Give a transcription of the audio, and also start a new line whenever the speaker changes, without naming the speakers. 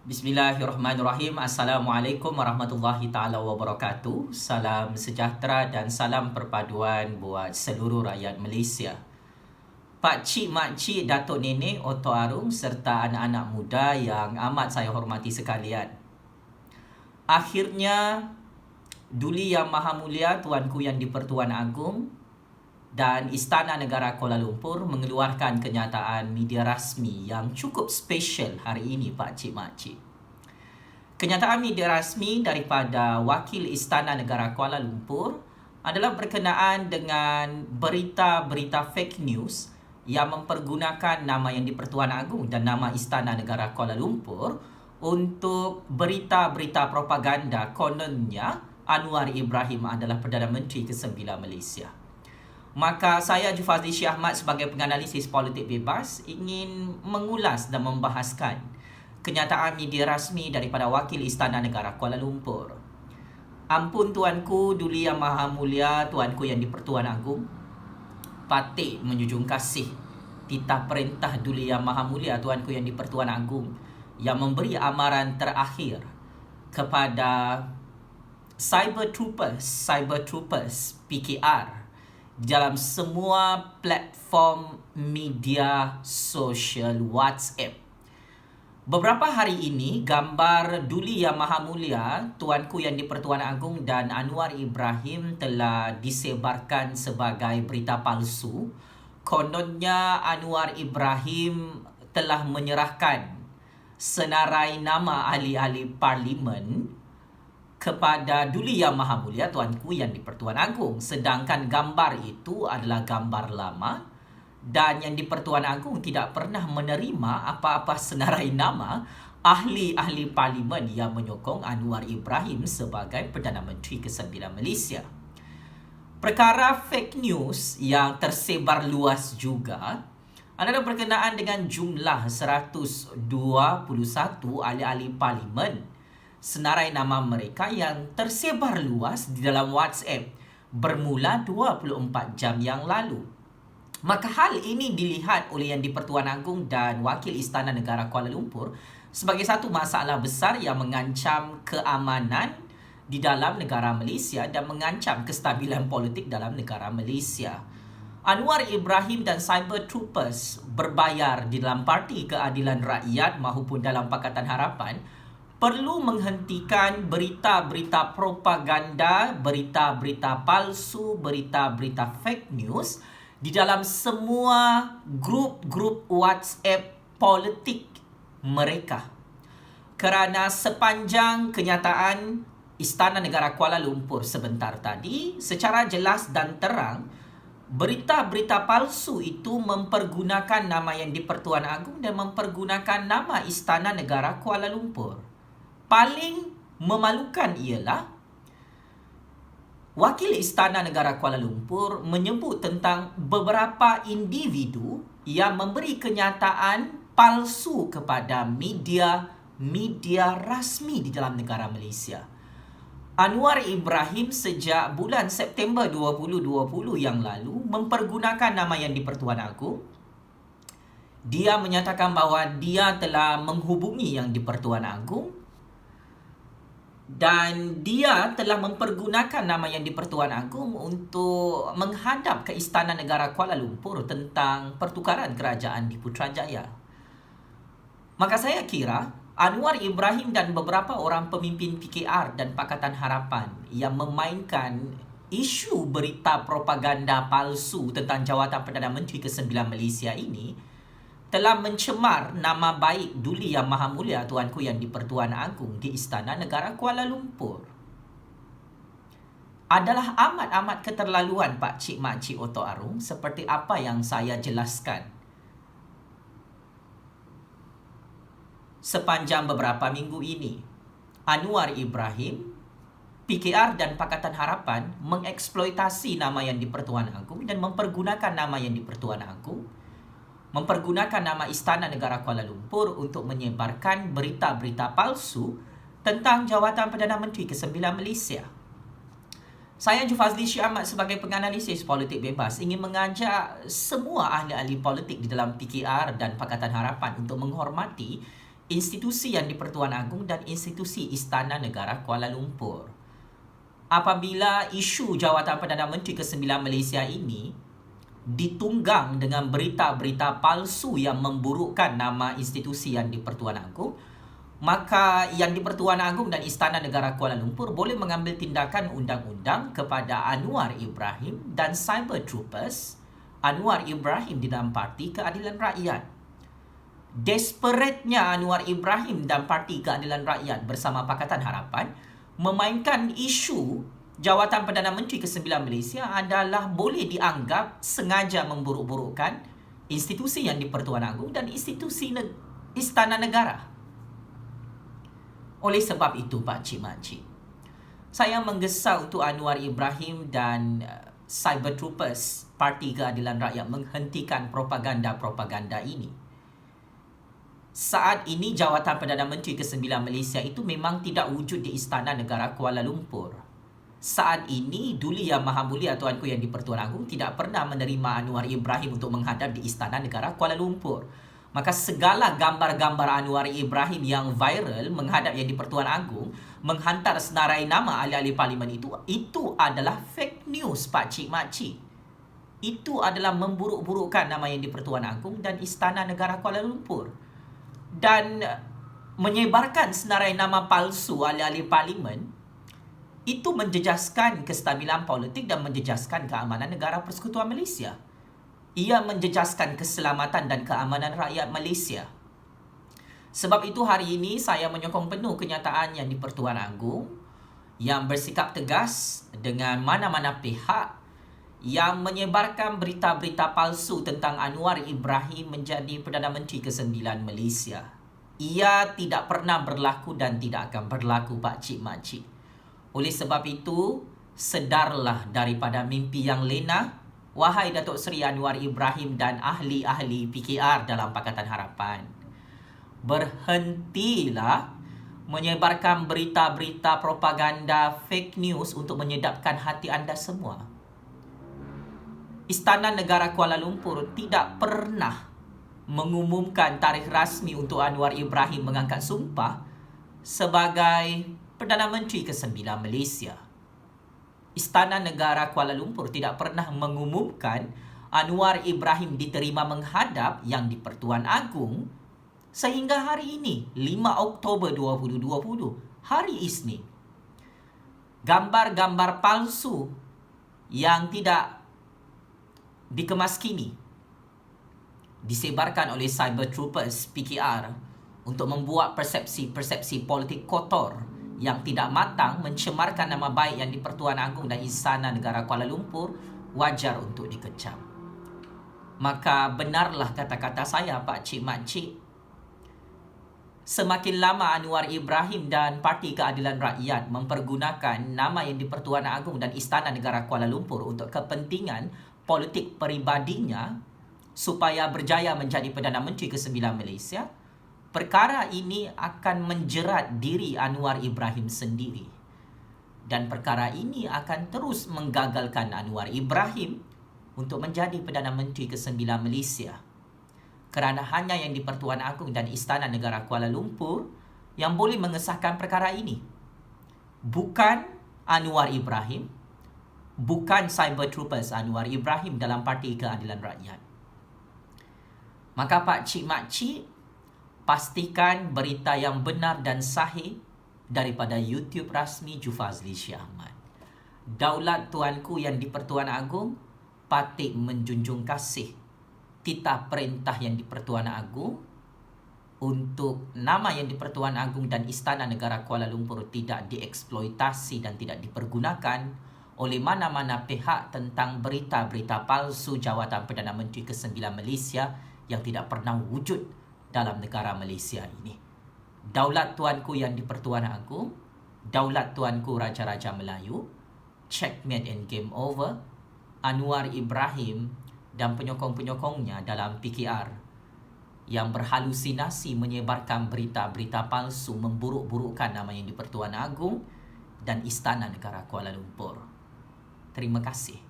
Bismillahirrahmanirrahim. Assalamualaikum warahmatullahi ta'ala wabarakatuh. Salam sejahtera dan salam perpaduan buat seluruh rakyat Malaysia. Pak Cik, Mak Cik, Datuk Nenek, Oto Arung serta anak-anak muda yang amat saya hormati sekalian. Akhirnya, Duli Yang Maha Mulia Tuanku Yang di-Pertuan Agong dan Istana Negara Kuala Lumpur mengeluarkan kenyataan media rasmi yang cukup special hari ini, Pak Cik, Mak Cik. Kenyataan media rasmi daripada Wakil Istana Negara Kuala Lumpur adalah berkenaan dengan berita-berita fake news yang mempergunakan nama Yang di-Pertuan Agong dan nama Istana Negara Kuala Lumpur untuk berita-berita propaganda kononnya Anwar Ibrahim adalah Perdana Menteri ke-9 Malaysia. Maka saya Jufazli Syih Ahmad sebagai penganalisis politik bebas ingin mengulas dan membahaskan kenyataan media rasmi daripada Wakil Istana Negara Kuala Lumpur. Ampun Tuanku Duli Yang Maha Mulia Tuanku Yang di-Pertuan Agong, patih menjunjung kasih titah perintah Duli Yang Maha Mulia Tuanku Yang di-Pertuan Agong yang memberi amaran terakhir kepada Cyber Troopers PKR dalam semua platform media sosial WhatsApp. Beberapa hari ini, gambar Duli Yang Maha Mulia Tuanku Yang di-Pertuan Agong dan Anwar Ibrahim telah disebarkan sebagai berita palsu. Kononnya Anwar Ibrahim telah menyerahkan senarai nama ahli-ahli parlimen kepada Duli Yang Maha Mulia Tuanku Yang di-Pertuan Agong. Sedangkan gambar itu adalah gambar lama dan Yang di-Pertuan Agong tidak pernah menerima apa-apa senarai nama ahli-ahli parlimen yang menyokong Anwar Ibrahim sebagai Perdana Menteri ke-9 Malaysia. Perkara fake news yang tersebar luas juga adalah berkenaan dengan jumlah 121 ahli-ahli parlimen senarai nama mereka yang tersebar luas di dalam WhatsApp bermula 24 jam yang lalu. Maka hal ini dilihat oleh Yang di-Pertuan Agong dan Wakil Istana Negara Kuala Lumpur sebagai satu masalah besar yang mengancam keamanan di dalam negara Malaysia dan mengancam kestabilan politik dalam negara Malaysia. Anwar Ibrahim dan Cyber Troopers berbayar di dalam Parti Keadilan Rakyat maupun dalam Pakatan Harapan perlu menghentikan berita-berita propaganda, berita-berita palsu, berita-berita fake news di dalam semua grup-grup WhatsApp politik mereka. Kerana sepanjang kenyataan Istana Negara Kuala Lumpur sebentar tadi, secara jelas dan terang, berita-berita palsu itu mempergunakan nama Yang di-Pertuan Agong dan mempergunakan nama Istana Negara Kuala Lumpur. Paling memalukan ialah Wakil Istana Negara Kuala Lumpur menyebut tentang beberapa individu yang memberi kenyataan palsu kepada media rasmi di dalam negara Malaysia. Anwar Ibrahim sejak bulan September 2020 yang lalu mempergunakan nama Yang di-Pertuan Agong. Dia menyatakan bahawa dia telah menghubungi Yang di-Pertuan Agong dan dia telah mempergunakan nama Yang di-Pertuan Agong untuk menghadap ke Istana Negara Kuala Lumpur tentang pertukaran kerajaan di Putrajaya. Maka saya kira Anwar Ibrahim dan beberapa orang pemimpin PKR dan Pakatan Harapan yang memainkan isu berita propaganda palsu tentang jawatan Perdana Menteri ke-9 Malaysia ini telah mencemar nama baik Duli Yang Maha Mulia Tuanku Yang di-Pertuan Agong di Istana Negara Kuala Lumpur. Adalah amat-amat keterlaluan Pak Cik, Mak Cik, Oto Arung seperti apa yang saya jelaskan sepanjang beberapa minggu ini. Anwar Ibrahim, PKR dan Pakatan Harapan mengeksploitasi nama Yang di-Pertuan Agong dan mempergunakan nama Yang di-Pertuan Agong, mempergunakan nama Istana Negara Kuala Lumpur untuk menyebarkan berita-berita palsu tentang jawatan Perdana Menteri ke-9 Malaysia. Saya Jufazli Syih Ahmad sebagai penganalisis politik bebas ingin mengajak semua ahli-ahli politik di dalam PKR dan Pakatan Harapan untuk menghormati institusi Yang di-Pertuan Agong dan institusi Istana Negara Kuala Lumpur. Apabila isu jawatan Perdana Menteri ke-9 Malaysia ini ditunggang dengan berita-berita palsu yang memburukkan nama institusi Yang di-Pertuan Agong, maka Yang di-Pertuan Agong dan Istana Negara Kuala Lumpur boleh mengambil tindakan undang-undang kepada Anwar Ibrahim dan Cyber Troopers Anwar Ibrahim di dalam Parti Keadilan Rakyat. Desperatenya Anwar Ibrahim dan Parti Keadilan Rakyat bersama Pakatan Harapan memainkan isu jawatan Perdana Menteri ke-9 Malaysia adalah boleh dianggap sengaja memburuk-burukkan institusi Yang di-Pertuan Agong dan institusi Istana Negara. Oleh sebab itu, pakcik-makcik, saya menggesa untuk Anwar Ibrahim dan Cyber Troopers Parti Keadilan Rakyat menghentikan propaganda-propaganda ini. Saat ini jawatan Perdana Menteri ke-9 Malaysia itu memang tidak wujud di Istana Negara Kuala Lumpur. Saat ini Duli Yang Maha Mulia Tuanku Yang di-Pertuan Agong tidak pernah menerima Anwar Ibrahim untuk menghadap di Istana Negara Kuala Lumpur. Maka segala gambar-gambar Anwar Ibrahim yang viral menghadap Yang di-Pertuan Agong, menghantar senarai nama ahli-ahli parlimen itu adalah fake news, pakcik-makcik. Itu adalah memburuk-burukkan nama Yang di-Pertuan Agong dan Istana Negara Kuala Lumpur. Dan menyebarkan senarai nama palsu ahli-ahli parlimen itu menjejaskan kestabilan politik dan menjejaskan keamanan negara Persekutuan Malaysia. Ia menjejaskan keselamatan dan keamanan rakyat Malaysia. Sebab itu hari ini saya menyokong penuh kenyataan Yang di-Pertuan Agong yang bersikap tegas dengan mana-mana pihak yang menyebarkan berita-berita palsu tentang Anwar Ibrahim menjadi Perdana Menteri ke-9 Malaysia. Ia tidak pernah berlaku dan tidak akan berlaku, pakcik-makcik. Oleh sebab itu, sedarlah daripada mimpi yang lena, wahai Datuk Seri Anwar Ibrahim dan ahli-ahli PKR dalam Pakatan Harapan. Berhentilah menyebarkan berita-berita propaganda fake news untuk menyedapkan hati anda semua. Istana Negara Kuala Lumpur tidak pernah mengumumkan tarikh rasmi untuk Anwar Ibrahim mengangkat sumpah sebagai Perdana Menteri ke-9 Malaysia. Istana Negara Kuala Lumpur tidak pernah mengumumkan Anwar Ibrahim diterima menghadap Yang di-Pertuan Agong sehingga hari ini, 5 Oktober 2020, hari Isnin. Gambar-gambar palsu yang tidak dikemas kini disebarkan oleh Cyber Troopers PKR untuk membuat persepsi-persepsi politik kotor yang tidak matang mencemarkan nama baik Yang di-Pertuan Agong dan Istana Negara Kuala Lumpur wajar untuk dikecam. Maka benarlah kata-kata saya, pakcik-makcik. Semakin lama Anwar Ibrahim dan Parti Keadilan Rakyat mempergunakan nama Yang di-Pertuan Agong dan Istana Negara Kuala Lumpur untuk kepentingan politik peribadinya supaya berjaya menjadi Perdana Menteri ke-9 Malaysia, perkara ini akan menjerat diri Anwar Ibrahim sendiri. Dan perkara ini akan terus menggagalkan Anwar Ibrahim untuk menjadi Perdana Menteri ke-9 Malaysia. Kerana hanya Yang di-Pertuan Agong dan Istana Negara Kuala Lumpur yang boleh mengesahkan perkara ini. Bukan Anwar Ibrahim, bukan Cyber Troopers Anwar Ibrahim dalam Parti Keadilan Rakyat. Maka pakcik-makcik, pastikan berita yang benar dan sahih daripada YouTube rasmi Jufazli Syah Ahmad. Daulat tuanku Yang di-Pertuan Agong patut menjunjung kasih titah perintah Yang di-Pertuan Agong untuk nama Yang di-Pertuan Agong dan Istana Negara Kuala Lumpur tidak dieksploitasi dan tidak dipergunakan oleh mana-mana pihak tentang berita-berita palsu jawatan Perdana Menteri ke-9 Malaysia yang tidak pernah wujud dalam negara Malaysia ini. Daulat tuanku Yang di-Pertuan Agong, daulat tuanku Raja-Raja Melayu, checkmate and game over. Anwar Ibrahim dan penyokong-penyokongnya dalam PKR yang berhalusinasi menyebarkan berita-berita palsu memburuk-burukkan nama Yang di-Pertuan Agong dan Istana Negara Kuala Lumpur. Terima kasih.